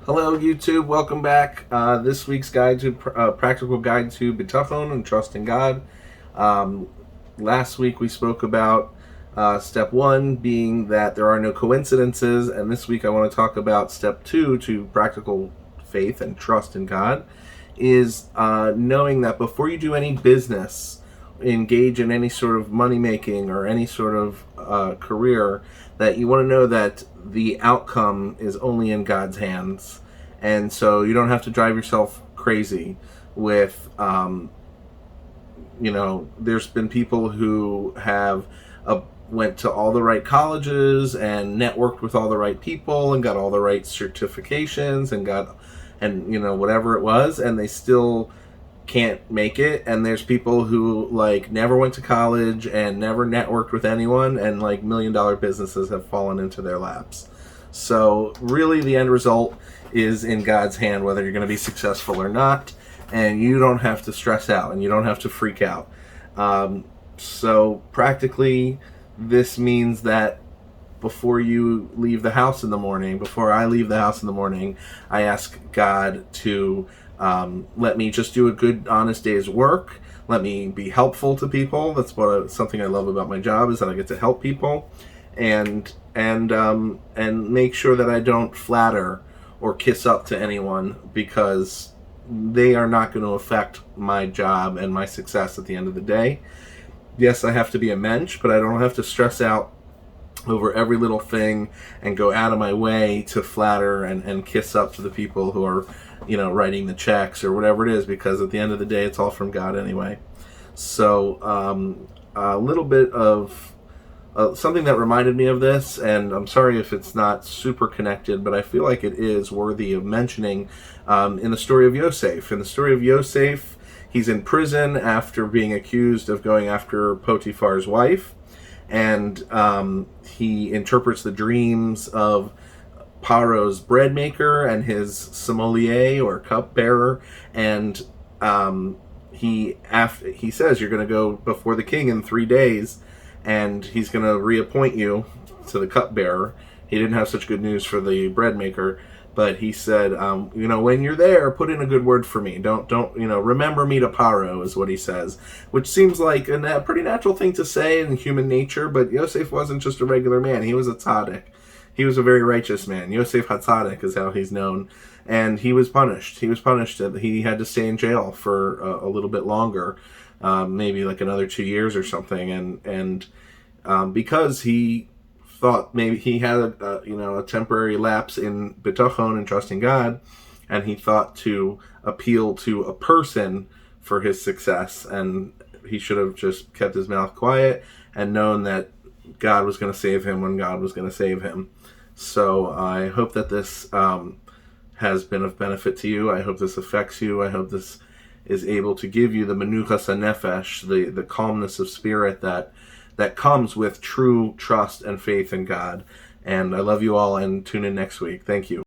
Hello, YouTube. Welcome back. This week's guide to practical guide to bitachon and trust in God. Um, Last week we spoke about step one being that there are no coincidences, and this week I want to talk about step two to practical faith and trust in God is knowing that before you do any business, engage in any sort of money making or any sort of career, that you want to know that the outcome is only in God's hands. And so you don't have to drive yourself crazy with, there's been people who have went to all the right colleges and networked with all the right people and got all the right certifications and whatever it was, and they still can't make it. And there's people who never went to college and never networked with anyone, and $1 million businesses have fallen into their laps. So really the end result is in God's hand, whether you're going to be successful or not, and you don't have to stress out and you don't have to freak out. So practically this means that before you leave the house in the morning, before I leave the house in the morning, I ask God to let me just do a good, honest day's work. Let me be helpful to people. That's something I love about my job, is that I get to help people, and make sure that I don't flatter or kiss up to anyone, because they are not going to affect my job and my success at the end of the day. Yes, I have to be a mensch, but I don't have to stress out over every little thing and go out of my way to flatter and kiss up to the people who are, writing the checks or whatever it is, because at the end of the day, it's all from God anyway. So a little bit of something that reminded me of this, and I'm sorry if it's not super connected, but I feel like it is worthy of mentioning, in the story of Yosef. In the story of Yosef, he's in prison after being accused of going after Potiphar's wife, and he interprets the dreams of Paro's bread maker and his sommelier or cupbearer, and he says, you're going to go before the king in 3 days, and he's going to reappoint you to the cupbearer. He didn't have such good news for the bread maker, but he said, when you're there, put in a good word for me. Don't remember me to Paro, is what he says, which seems like a pretty natural thing to say in human nature. But Yosef wasn't just a regular man; he was a tzaddik. He was a very righteous man. Yosef HaTzadik is how he's known, and he was punished. He had to stay in jail for a little bit longer, maybe another 2 years or something, and because he thought maybe he had a temporary lapse in bitachon and trusting God, and he thought to appeal to a person for his success, and he should have just kept his mouth quiet and known that God was going to save him when God was going to save him. So I hope that this has been of benefit to you. I hope this affects you. I hope this is able to give you the menuchas hanefesh, the calmness of spirit that comes with true trust and faith in God. And I love you all, and tune in next week. Thank you.